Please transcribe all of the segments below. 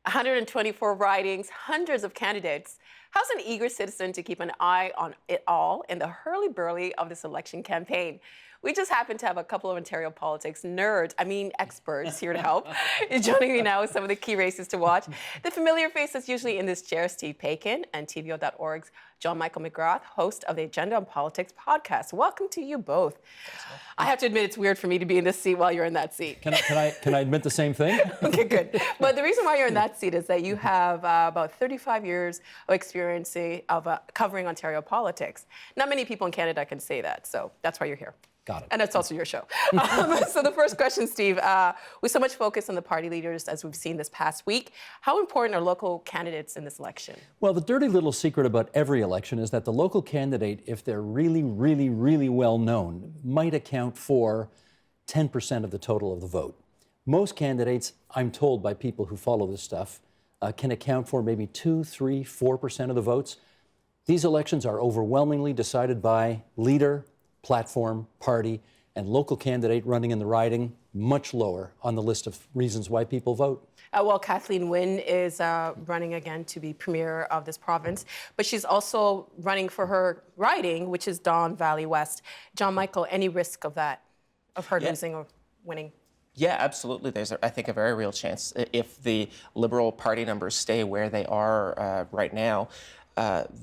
124 ridings, hundreds of candidates. How's an eager citizen to keep an eye on it all in the hurly-burly of this election campaign? We just happen to have a couple of Ontario politics experts here to help. Joining me now with some of the key races to watch. The familiar faces usually in this chair, Steve Paikin, and TVO.org's John Michael McGrath, host of the Agenda on Politics podcast. Welcome to you both. I have to admit it's weird for me to be in this seat while you're in that seat. Can I admit the same thing? Okay, good. But the reason why you're in that seat is that you have about 35 years of experience of covering Ontario politics. Not many people in Canada can say that, so that's why you're here. Got it. And it's also your show. So the first question, Steve, with so much focus on the party leaders as we've seen this past week, how important are local candidates in this election? Well, the dirty little secret about every election is that the local candidate, if they're really, really, really well known, might account for 10% of the total of the vote. Most candidates, I'm told by people who follow this stuff, can account for maybe 2, 3, 4% of the votes. These elections are overwhelmingly decided by leader, platform, party, and local candidate running in the riding, much lower on the list of reasons why people vote. Well, Kathleen Wynne is running again to be premier of this province, but she's also running for her riding, which is Don Valley West. John Michael, any risk of that, of her losing or winning? Yeah, absolutely. There's, I think, a very real chance. If the Liberal Party numbers stay where they are right now,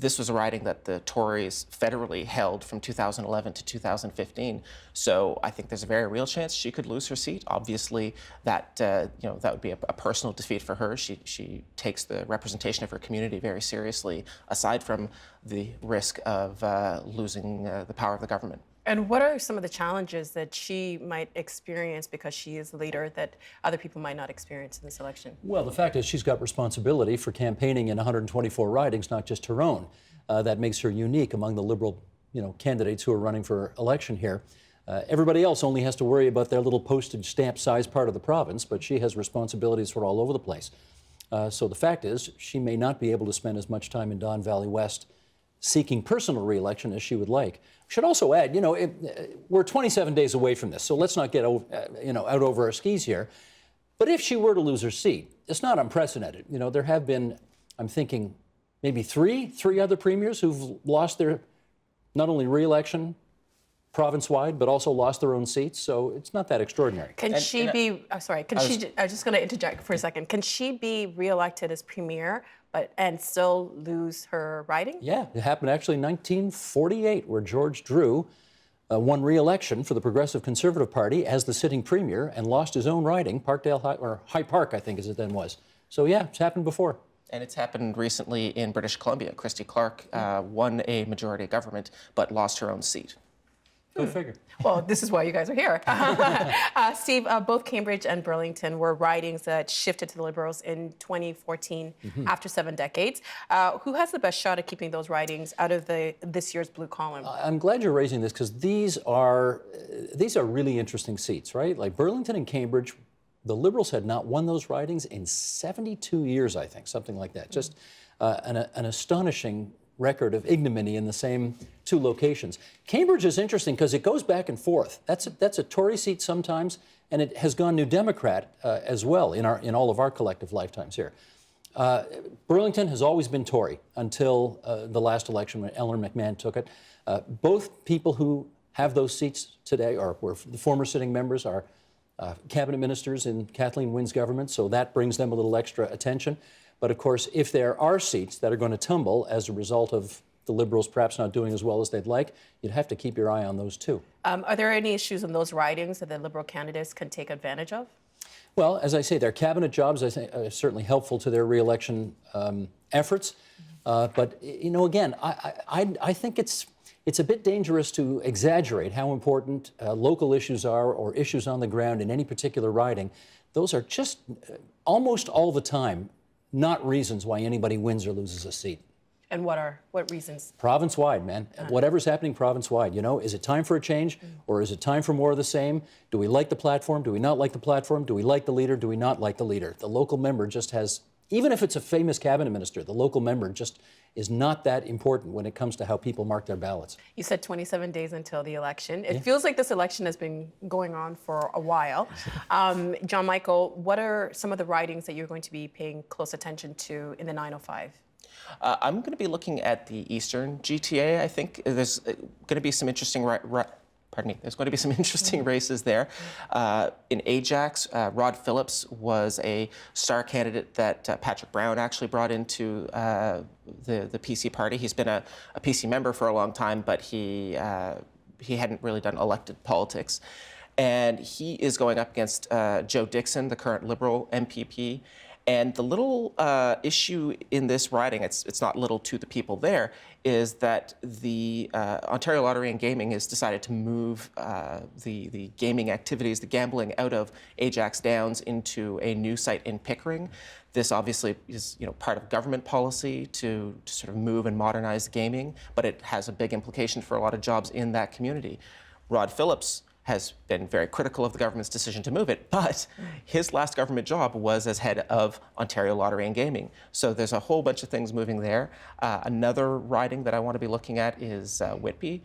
this was a riding that the Tories federally held from 2011 to 2015. So I think there's a very real chance she could lose her seat. Obviously, that that would be a personal defeat for her. She takes the representation of her community very seriously, aside from the risk of losing the power of the government. And what are some of the challenges that she might experience because she is the leader that other people might not experience in this election? Well, the fact is she's got responsibility for campaigning in 124 ridings, not just her own. That makes her unique among the Liberal candidates who are running for election here. Everybody else only has to worry about their little postage stamp size part of the province, but she has responsibilities for all over the place. So the fact is she may not be able to spend as much time in Don Valley West seeking personal re-election as she would like. Should also add, we're 27 days away from this, so let's not get out over our skis here. But if she were to lose her seat, it's not unprecedented. There have been, I'm thinking, maybe three other premiers who've lost their not only re-election province-wide, but also lost their own seats. So it's not that extraordinary. I'm just going to interject for a second. Can she be re-elected as premier and still lose her riding? Yeah, it happened actually in 1948, where George Drew won re-election for the Progressive Conservative Party as the sitting premier and lost his own riding, High Park, I think as it then was. So yeah, it's happened before. And it's happened recently in British Columbia. Christy Clark won a majority government, but lost her own seat. Go figure. Well, this is why you guys are here. Steve, both Cambridge and Burlington were ridings that shifted to the Liberals in 2014 after 7 decades. Who has the best shot at keeping those ridings out of this year's blue column? I'm glad you're raising this because these are really interesting seats, right? Like Burlington and Cambridge, the Liberals had not won those ridings in 72 years, I think, something like that. Just an astonishing record of ignominy in the same two locations. Cambridge is interesting because it goes back and forth. That's a Tory seat sometimes, and it has gone New Democrat as well in all of our collective lifetimes here. Burlington has always been Tory until the last election when Eleanor McMahon took it. Both people who have those seats today, or were the former sitting members, are cabinet ministers in Kathleen Wynne's government, so that brings them a little extra attention. But of course, if there are seats that are going to tumble as a result of the Liberals perhaps not doing as well as they'd like, you'd have to keep your eye on those too. Are there any issues in those ridings that the Liberal candidates can take advantage of? Well, as I say, their cabinet jobs I think are certainly helpful to their re-election efforts. But again, I think it's a bit dangerous to exaggerate how important local issues are or issues on the ground in any particular riding. Those are just almost all the time not reasons why anybody wins or loses a seat. And what reasons? Province-wide, man. Whatever's happening province-wide, is it time for a change or is it time for more of the same? Do we like the platform? Do we not like the platform? Do we like the leader? Do we not like the leader? The local member just has Even if it's a famous cabinet minister, the local member just is not that important when it comes to how people mark their ballots. You said 27 days until the election. It feels like this election has been going on for a while. John Michael, what are some of the ridings that you're going to be paying close attention to in the 905? I'm going to be looking at the Eastern GTA. I think there's going to be some interesting there's going to be some interesting races there. In Ajax, Rod Phillips was a star candidate that Patrick Brown actually brought into the PC party. He's been a PC member for a long time, but he hadn't really done elected politics. And he is going up against Joe Dixon, the current Liberal MPP. And the little issue in this riding, it's not little to the people there, is that the Ontario Lottery and Gaming has decided to move the gaming activities, the gambling, out of Ajax Downs into a new site in Pickering. This obviously is part of government policy to sort of move and modernize gaming, but it has a big implication for a lot of jobs in that community. Rod Phillips has been very critical of the government's decision to move it, but his last government job was as head of Ontario Lottery and Gaming. So there's a whole bunch of things moving there. Another riding that I want to be looking at is Whitby.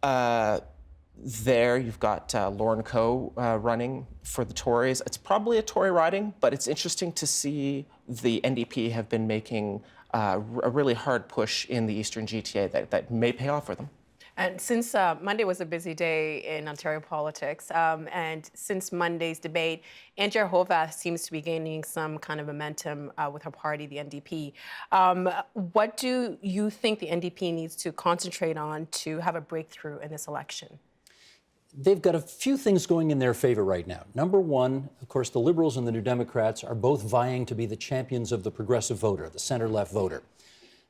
There you've got Lauren Coe running for the Tories. It's probably a Tory riding, but it's interesting to see the NDP have been making a really hard push in the Eastern GTA that may pay off for them. And since Monday was a busy day in Ontario politics, and since Monday's debate, Andrea Horwath seems to be gaining some kind of momentum with her party, the NDP. What do you think the NDP needs to concentrate on to have a breakthrough in this election? They've got a few things going in their favor right now. Number one, of course, the Liberals and the New Democrats are both vying to be the champions of the progressive voter, the center-left voter.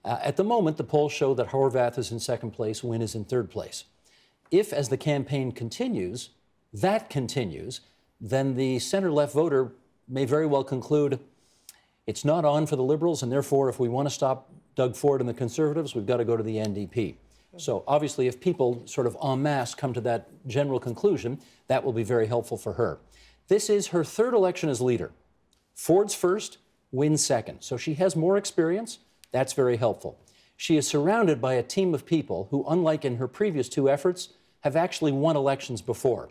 At the moment, the polls show that Horwath is in second place, Wynne is in third place. If, as the campaign continues, that continues, then the center-left voter may very well conclude it's not on for the Liberals, and therefore, if we want to stop Doug Ford and the Conservatives, we've got to go to the NDP. So obviously, if people sort of en masse come to that general conclusion, that will be very helpful for her. This is her third election as leader. Ford's first, Wynne's second. So she has more experience. That's very helpful. She is surrounded by a team of people who, unlike in her previous two efforts, have actually won elections before.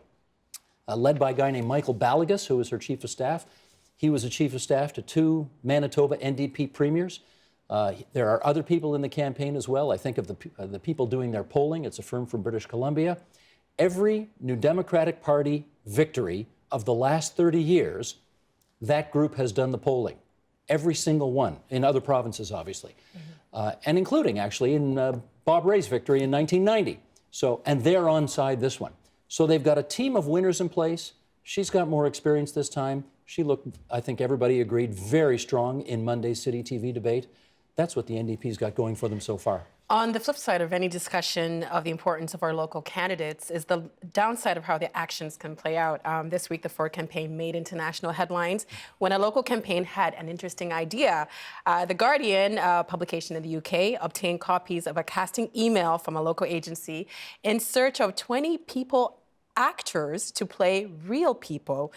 Led by a guy named Michael Balagas, who was her chief of staff. He was a chief of staff to two Manitoba NDP premiers. There are other people in the campaign as well. I think of the people doing their polling. It's a firm from British Columbia. Every New Democratic Party victory of the last 30 years, that group has done the polling. Every single one, in other provinces, obviously. And including, actually, in Bob Rae's victory in 1990. And they're on side this one. So they've got a team of winners in place. She's got more experience this time. She looked, I think everybody agreed, very strong in Monday's City TV debate. That's what the NDP's got going for them so far. On the flip side of any discussion of the importance of our local candidates is the downside of how the actions can play out. This week, the Ford campaign made international headlines when a local campaign had an interesting idea. The Guardian, a publication in the UK, obtained copies of a casting email from a local agency in search of 20 people actors to play real people.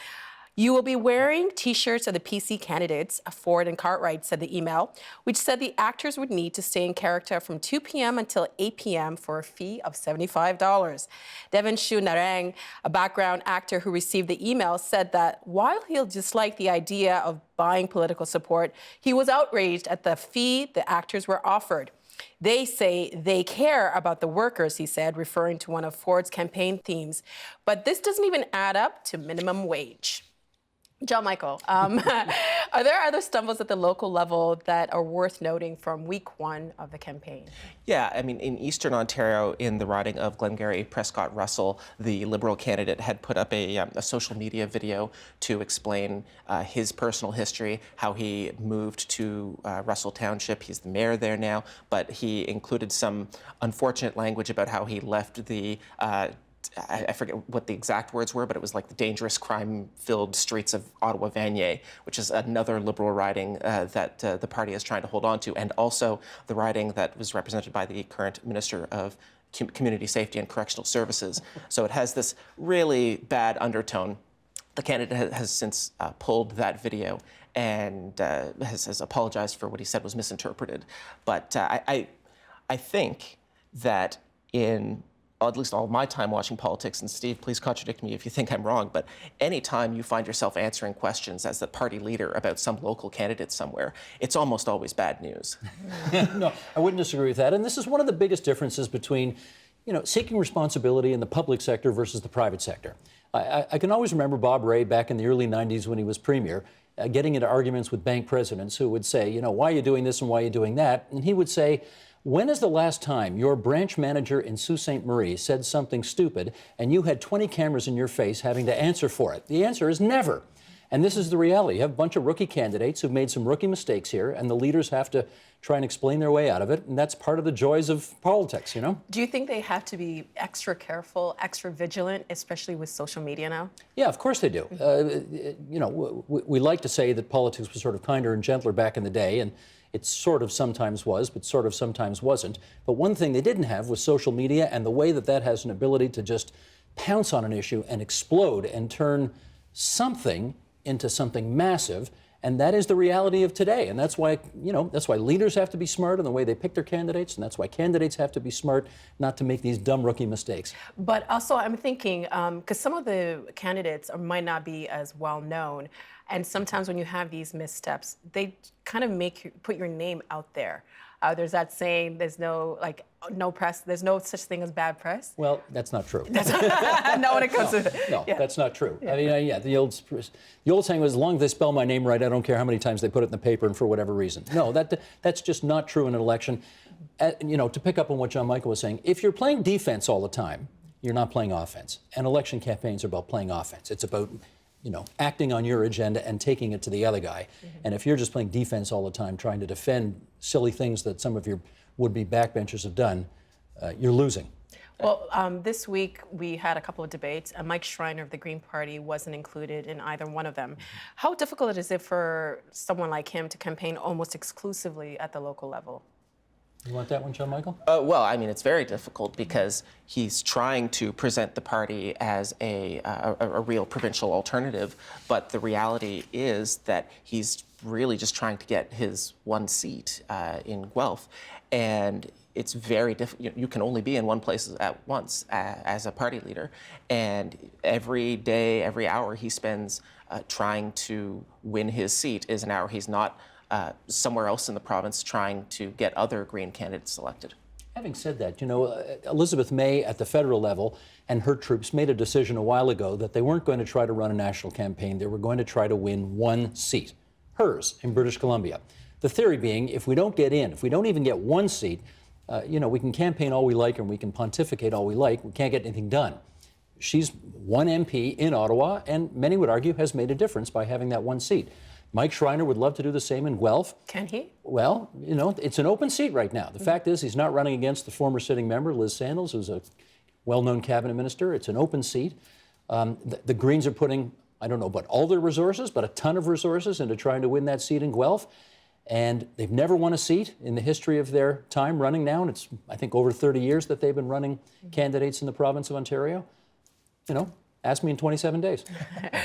You will be wearing T-shirts of the PC candidates, Ford and Cartwright, said the email, which said the actors would need to stay in character from 2 p.m. until 8 p.m. for a fee of $75. Devon Shu Narang, a background actor who received the email, said that while he'll dislike the idea of buying political support, he was outraged at the fee the actors were offered. They say they care about the workers, he said, referring to one of Ford's campaign themes. But this doesn't even add up to minimum wage. John Michael, are there other stumbles at the local level that are worth noting from week one of the campaign? Yeah, I mean, in Eastern Ontario, in the riding of Glengarry Prescott Russell, the Liberal candidate had put up a social media video to explain his personal history, how he moved to Russell Township. He's the mayor there now, but he included some unfortunate language about how he left the I forget what the exact words were, but it was like the dangerous, crime-filled streets of Ottawa-Vanier, which is another Liberal riding that the party is trying to hold on to, and also the riding that was represented by the current Minister of Community Safety and Correctional Services. So it has this really bad undertone The candidate has since pulled that video and has apologized for what he said was misinterpreted. But I think that in at least all my time watching politics, and Steve, please contradict me if you think I'm wrong, but anytime you find yourself answering questions as the party leader about some local candidate somewhere, it's almost always bad news. No, I wouldn't disagree with that. And this is one of the biggest differences between, seeking responsibility in the public sector versus the private sector. I can always remember Bob Rae back in the early 90s when he was premier, getting into arguments with bank presidents who would say, why are you doing this and why are you doing that? And he would say, when is the last time your branch manager in Sault Ste. Marie said something stupid and you had 20 cameras in your face having to answer for it? The answer is never. And this is the reality. You have a bunch of rookie candidates who've made some rookie mistakes here, and the leaders have to try and explain their way out of it, and that's part of the joys of politics, Do you think they have to be extra careful, extra vigilant, especially with social media now? Yeah, of course they do. We like to say that politics was sort of kinder and gentler back in the day, and it sort of sometimes was, but sort of sometimes wasn't. But one thing they didn't have was social media, and the way that that has an ability to just pounce on an issue and explode and turn something into something massive. And that is the reality of today. And that's why, that's why leaders have to be smart in the way they pick their candidates. And that's why candidates have to be smart not to make these dumb rookie mistakes. But also I'm thinking, because some of the candidates might not be as well known. And sometimes when you have these missteps, they kind of put your name out there. There's that saying, there's no press, there's no such thing as bad press. Well, that's not true. Not when it comes to No, yeah. That's not true. Yeah. I mean, the old saying was, as long as they spell my name right, I don't care how many times they put it in the paper and for whatever reason. No, that's just not true in an election. To pick up on what John Michael was saying, if you're playing defense all the time, you're not playing offense. And election campaigns are about playing offense. It's about acting on your agenda and taking it to the other guy. Mm-hmm. And if you're just playing defense all the time, trying to defend silly things that some of your would-be backbenchers have done, you're losing. Well, this week we had a couple of debates. Mike Schreiner of the Green Party wasn't included in either one of them. How difficult is it for someone like him to campaign almost exclusively at the local level? You want that one, John Michael? Well, I mean, it's very difficult because he's trying to present the party as a real provincial alternative, but the reality is that he's really just trying to get his one seat in Guelph, and it's very difficult. You can only be in one place at once as a party leader, and every day, every hour he spends trying to win his seat is an hour he's not somewhere else in the province trying to get other Green candidates elected. Having said that, Elizabeth May at the federal level and her troops made a decision a while ago that they weren't going to try to run a national campaign. They were going to try to win one seat, hers in British Columbia. The theory being, if we don't get in, if we don't even get one seat, we can campaign all we like and we can pontificate all we like. We can't get anything done. She's one MP in Ottawa, and many would argue has made a difference by having that one seat. Mike Schreiner would love to do the same in Guelph. Can he? Well, it's an open seat right now. The fact is, he's not running against the former sitting member, Liz Sandals, who's a well-known cabinet minister. It's an open seat. The Greens are putting, I don't know about all their resources, but a ton of resources into trying to win that seat in Guelph. And they've never won a seat in the history of their time running now. And it's, I think, over 30 years that they've been running candidates in the province of Ontario. Ask me in 27 days.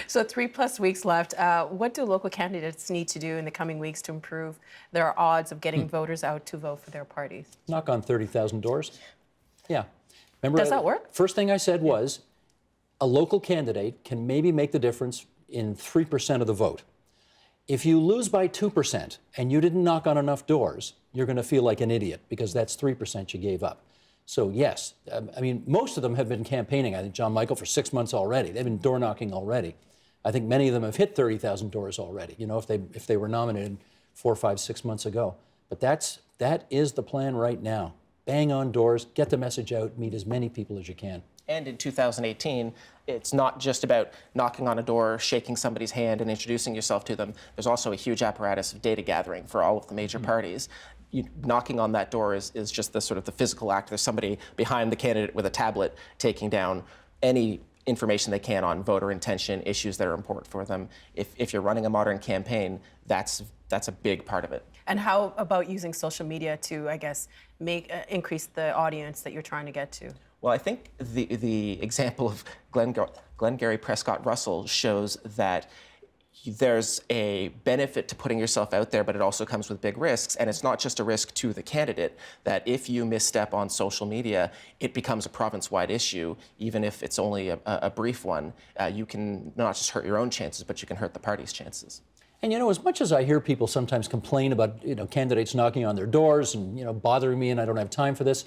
So 3+ weeks left. What do local candidates need to do in the coming weeks to improve their odds of getting voters out to vote for their parties? Knock on 30,000 doors. Yeah. Remember, Does that work? First thing I said was a local candidate can maybe make the difference in 3% of the vote. If you lose by 2% and you didn't knock on enough doors, you're going to feel like an idiot because that's 3% you gave up. So yes, most of them have been campaigning, I think, John Michael, for 6 months already. They've been door knocking already. I think many of them have hit 30,000 doors already, if they were nominated 4, 5, 6 months ago. But that is the plan right now. Bang on doors, get the message out, meet as many people as you can. And in 2018, it's not just about knocking on a door, shaking somebody's hand, and introducing yourself to them. There's also a huge apparatus of data gathering for all of the major parties. Knocking on that door is just the sort of the physical act. There's somebody behind the candidate with a tablet taking down any information they can on voter intention, issues that are important for them. If you're running a modern campaign, that's a big part of it. And how about using social media to, I guess, increase the audience that you're trying to get to? Well, I think the example of Glengarry Prescott Russell shows that there's a benefit to putting yourself out there, but it also comes with big risks. And it's not just a risk to the candidate, that if you misstep on social media, it becomes a province-wide issue, even if it's only a brief one. You can not just hurt your own chances, but you can hurt the party's chances. And as much as I hear people sometimes complain about candidates knocking on their doors and bothering me and I don't have time for this,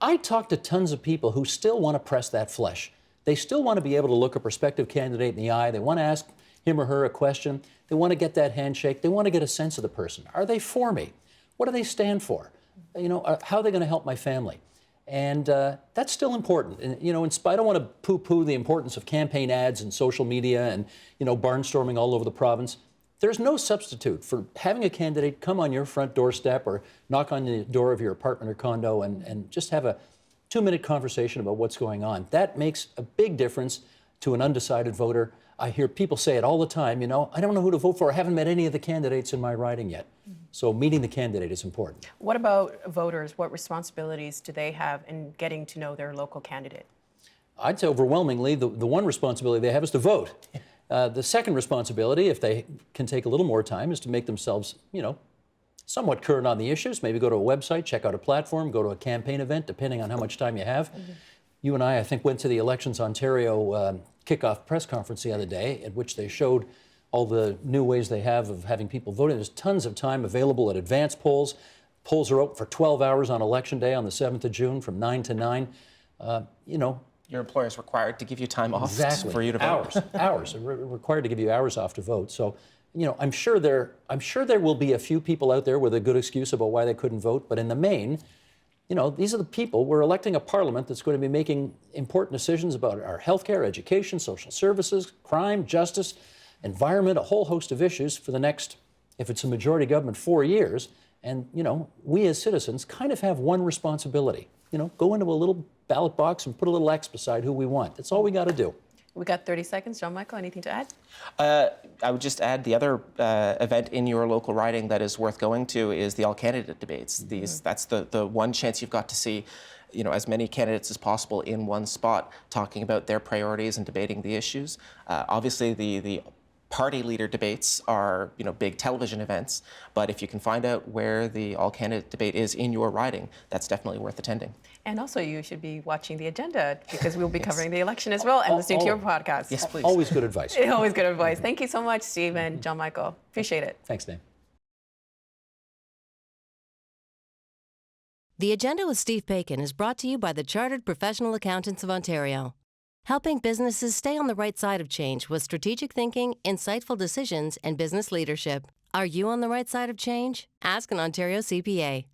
I talk to tons of people who still want to press that flesh. They still want to be able to look a prospective candidate in the eye. They want to ask him or her a question. They want to get that handshake. They want to get a sense of the person. Are they for me? What do they stand for? How are they going to help my family? And that's still important. And I don't want to poo-poo the importance of campaign ads and social media and barnstorming all over the province. There's no substitute for having a candidate come on your front doorstep or knock on the door of your apartment or condo and just have a 2-minute conversation about what's going on. That makes a big difference to an undecided voter. I hear people say it all the time, I don't know who to vote for. I haven't met any of the candidates in my riding yet. So meeting the candidate is important. What about voters? What responsibilities do they have in getting to know their local candidate? I'd say overwhelmingly, the one responsibility they have is to vote. The second responsibility, if they can take a little more time, is to make themselves, somewhat current on the issues. Maybe go to a website, check out a platform, go to a campaign event, depending on how much time you have. You and I think, went to the Elections Ontario kickoff press conference the other day, at which they showed all the new ways they have of having people voting. There's tons of time available at advance polls. Polls are open for 12 hours on Election Day on the 7th of June from 9 to 9. Your employer is required to give you time off for you to vote. Hours. Required to give you hours off to vote. So, I'm sure there will be a few people out there with a good excuse about why they couldn't vote, but in the main, these are the people. We're electing a parliament that's going to be making important decisions about our healthcare, education, social services, crime, justice, environment, a whole host of issues for the next, if it's a majority government, 4 years. And, we as citizens kind of have one responsibility. Go into a little ballot box and put a little X beside who we want. That's all we got to do. We got 30 seconds. John Michael, anything to add? I would just add the other event in your local riding that is worth going to is the all-candidate debates. That's the one chance you've got to see as many candidates as possible in one spot talking about their priorities and debating the issues. Obviously, the party leader debates are big television events, but if you can find out where the all-candidate debate is in your riding, that's definitely worth attending. And also, you should be watching the agenda because we'll be covering the election as well and listening to your podcast. Yes, please. Always good advice. Always good advice. Thank you so much, Steve and John Michael. Appreciate it. Thanks, Dave. The Agenda with Steve Paikin is brought to you by the Chartered Professional Accountants of Ontario, helping businesses stay on the right side of change with strategic thinking, insightful decisions, and business leadership. Are you on the right side of change? Ask an Ontario CPA.